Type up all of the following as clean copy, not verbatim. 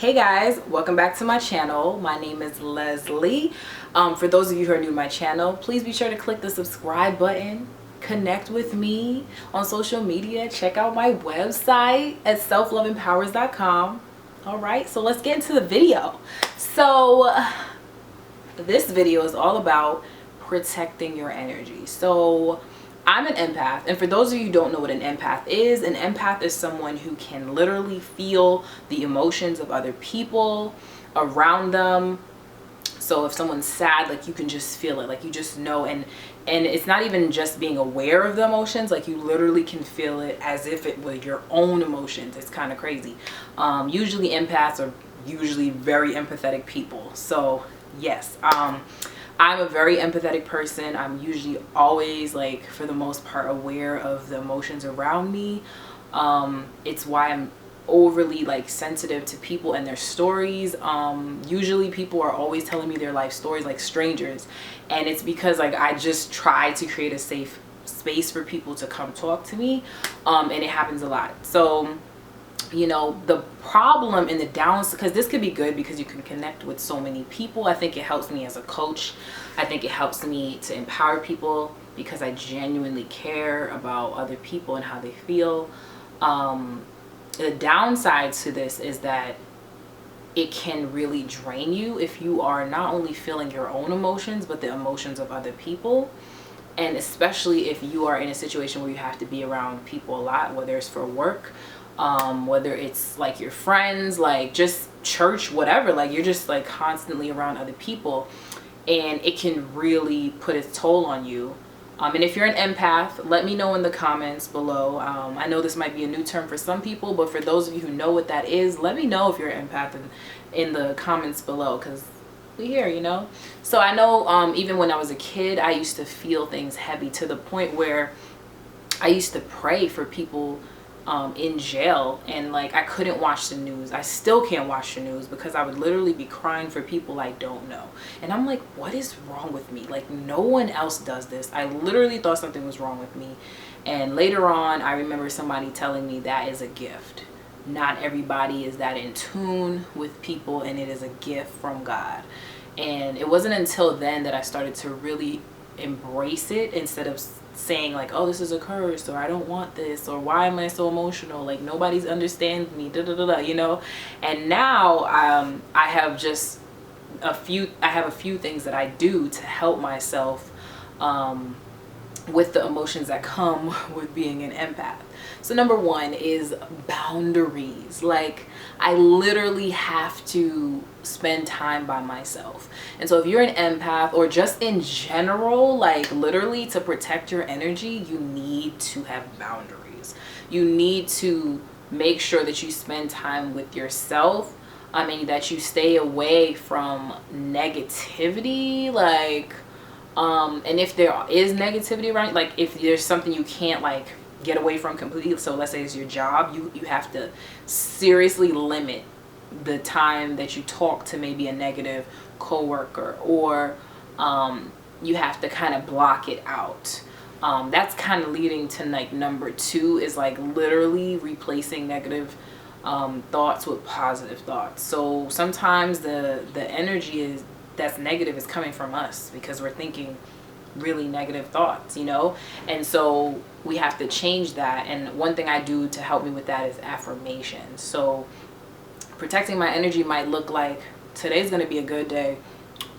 Hey guys, welcome back to my channel. My name is Leslie. For those of you who are new to my channel, please be sure to click the subscribe button. Connect with me on social media. Check out my website at selfloveempowers.com. All right, so let's get into the video. So this video is all about protecting your energy. So I'm an empath, and for those of you who don't know what an empath is someone who can literally feel the emotions of other people around them. So if someone's sad, like, you can just feel it, like, you just know. And it's not even just being aware of the emotions, like, you literally can feel it as if it were your own emotions. It's kind of crazy. Usually empaths are usually very empathetic people. So yes, I'm a very empathetic person. I'm usually always, like, for the most part, aware of the emotions around me. It's why I'm overly, like, sensitive to people and their stories. Usually people are always telling me their life stories, like strangers, and it's because, like, I just try to create a safe space for people to come talk to me, and it happens a lot. So, you know, the problem and the downs, because this could be good because you can connect with so many people. I think it helps me as a coach. I think it helps me to empower people because I genuinely care about other people and how they feel. The downside to this is that it can really drain you if you are not only feeling your own emotions but the emotions of other people. And especially if you are in a situation where you have to be around people a lot, whether it's for work, whether it's like your friends, like just church, whatever, like you're just like constantly around other people, and it can really put its toll on you. And if you're an empath, let me know in the comments below. I know this might be a new term for some people, but for those of you who know what that is, let me know if you're an empath in the comments below, because we here, you know. So I know even when I was a kid, I used to feel things heavy to the point where I used to pray for people in jail, and like I couldn't watch the news. I still can't watch the news because I would literally be crying for people I don't know, and I'm like, what is wrong with me? Like, no one else does this. I literally thought something was wrong with me, and later on I remember somebody telling me that is a gift. Not everybody is that in tune with people, and it is a gift from God. And it wasn't until then that I started to really embrace it, instead of saying like, oh, this is a curse, or I don't want this, or why am I so emotional, like nobody's understands me, da da da da, you know. And now I have just a few things that I do to help myself with the emotions that come with being an empath. So number one is boundaries. Like, I literally have to spend time by myself. And so if you're an empath, or just in general, like literally to protect your energy, you need to have boundaries. You need to make sure that you spend time with yourself. I mean, that you stay away from negativity, like and if there is negativity around, like if there's something you can't like get away from completely, so let's say it's your job, you have to seriously limit the time that you talk to maybe a negative coworker, or you have to kind of block it out. That's kind of leading to like number two, is like literally replacing negative thoughts with positive thoughts. So sometimes the energy that's negative is coming from us because we're thinking really negative thoughts, you know. And so we have to change that. And one thing I do to help me with that is affirmations. So protecting my energy might look like, today's gonna be a good day.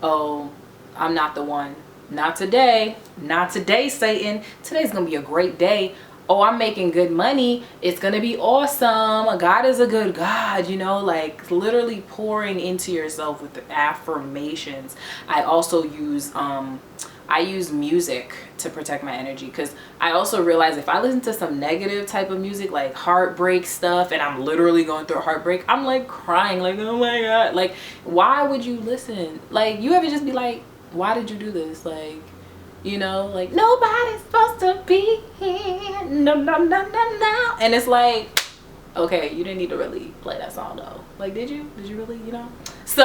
Oh, I'm not the one. Not today. Not today, Satan. Today's gonna be a great day. Oh, I'm making good money. It's gonna be awesome. God is a good God, you know, like literally pouring into yourself with the affirmations. I also use I use music to protect my energy, because I also realize if I listen to some negative type of music, like heartbreak stuff, and I'm literally going through a heartbreak, I'm like crying, like, oh my God, like, why would you listen? Like, you ever just be like, why did you do this? Like, you know, like, nobody's supposed to be here, no no no no no. And it's like, okay, you didn't need to really play that song though. Like, did you really, you know? So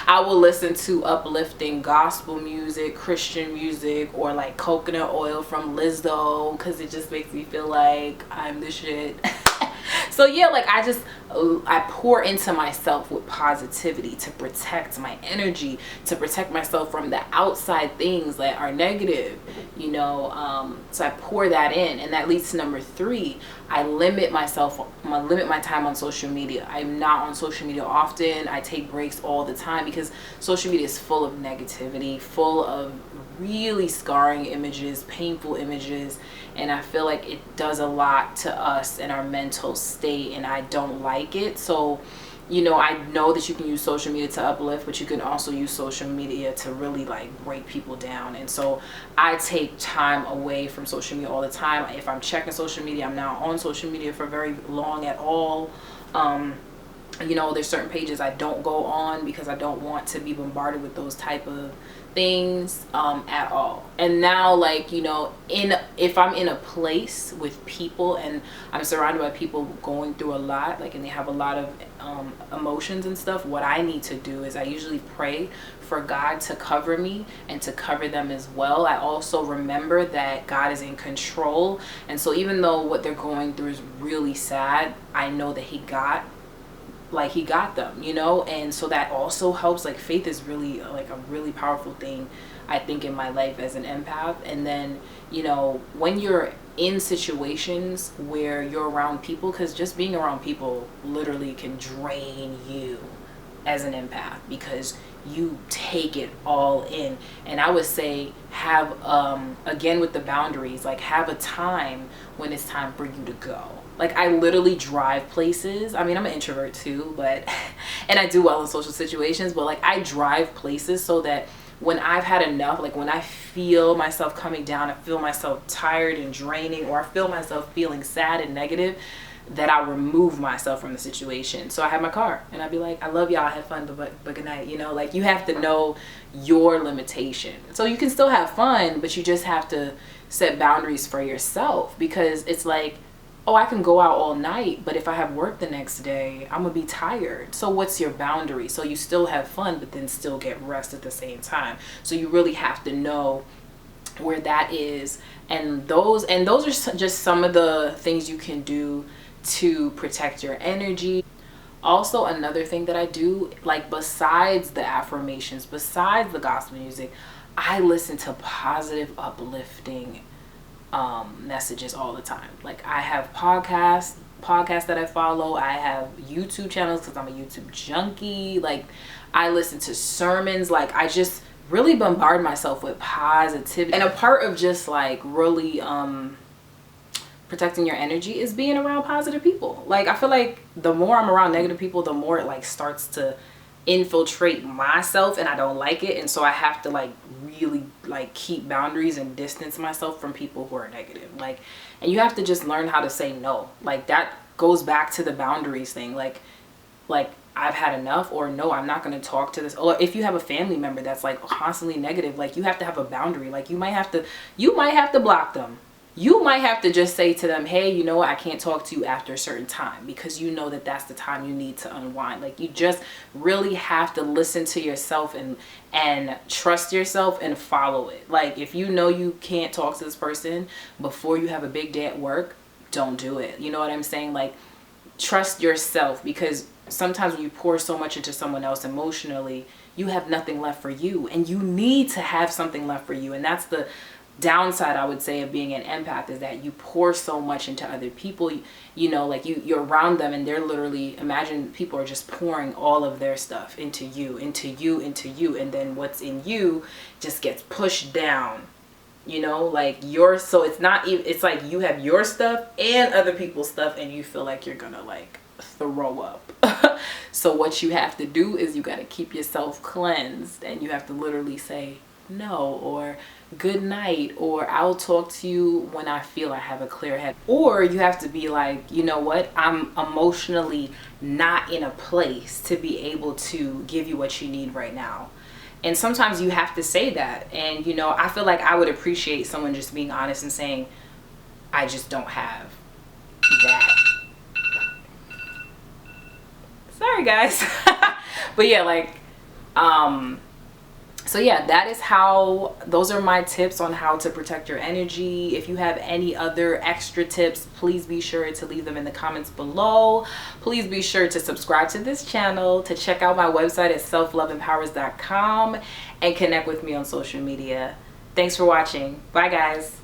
I will listen to uplifting gospel music, Christian music, or like coconut oil from Lizzo, because it just makes me feel like I'm the shit. So yeah, like I just I pour into myself with positivity to protect my energy, to protect myself from the outside things that are negative, you know. So I pour that in, and that leads to number 3. I limit my time on social media. I'm not on social media often. I take breaks all the time because social media is full of negativity, full of really scarring images, painful images, and I feel like it does a lot to us and our mental state, and I don't like it. So, you know, I know that you can use social media to uplift, but you can also use social media to really like break people down. And so I take time away from social media all the time. If I'm checking social media, I'm not on social media for very long at all. You know, there's certain pages I don't go on because I don't want to be bombarded with those type of things at all. And now, like, you know, if I'm in a place with people and I'm surrounded by people going through a lot, like, and they have a lot of emotions and stuff, what I need to do is I usually pray for God to cover me and to cover them as well. I also remember that God is in control, and so even though what they're going through is really sad, I know that he got them, you know. And so that also helps. Like, faith is really like a really powerful thing, I think, in my life as an empath. And then, you know, when you're in situations where you're around people, because just being around people literally can drain you as an empath because you take it all in. And I would say have again with the boundaries, like have a time when it's time for you to go. Like, I literally drive places. I mean, I'm an introvert too, but and I do well in social situations, but like I drive places so that when I've had enough, like when I feel myself coming down, I feel myself tired and draining, or I feel myself feeling sad and negative, that I remove myself from the situation. So I have my car and I'd be like, I love y'all, have fun, but good night. You know, like, you have to know your limitation. So you can still have fun, but you just have to set boundaries for yourself, because it's like, oh, I can go out all night, but if I have work the next day, I'm gonna be tired. So what's your boundary? So you still have fun, but then still get rest at the same time. So you really have to know where that is. And those are just some of the things you can do to protect your energy. Also, another thing that I do, like, besides the affirmations, besides the gospel music, I listen to positive, uplifting messages all the time. Like, I have podcasts that I follow. I have YouTube channels because I'm a YouTube junkie. Like, I listen to sermons. Like, I just really bombard myself with positivity. And a part of just like really protecting your energy is being around positive people. Like, I feel like the more I'm around negative people, the more it like starts to infiltrate myself, and I don't like it. And so I have to like really like keep boundaries and distance myself from people who are negative. Like, and you have to just learn how to say no. Like, that goes back to the boundaries thing. Like I've had enough, or no, I'm not going to talk to this. Or if you have a family member that's like constantly negative, like, you have to have a boundary. Like, you might have to block them. You might have to just say to them, hey, you know what, I can't talk to you after a certain time, because you know that that's the time you need to unwind. Like, you just really have to listen to yourself and trust yourself and follow it. Like, if you know you can't talk to this person before you have a big day at work, don't do it. You know what I'm saying? Like, trust yourself, because sometimes when you pour so much into someone else emotionally, you have nothing left for you, and you need to have something left for you. And that's the downside, I would say, of being an empath, is that you pour so much into other people. You know, like, you're around them and they're literally, imagine people are just pouring all of their stuff into you, and then what's in you just gets pushed down. You know, like, so it's not even, it's like you have your stuff and other people's stuff, and you feel like you're gonna like throw up. So what you have to do is you got to keep yourself cleansed, and you have to literally say no, or good night, or I'll talk to you when I feel I have a clear head. Or you have to be like, you know what, I'm emotionally not in a place to be able to give you what you need right now. And sometimes you have to say that. And, you know, I feel like I would appreciate someone just being honest and saying, I just don't have that. Sorry, guys. But yeah, like, So yeah, those are my tips on how to protect your energy. If you have any other extra tips, please be sure to leave them in the comments below. Please be sure to subscribe to this channel, to check out my website at selfloveempowers.com, and connect with me on social media. Thanks for watching. Bye guys.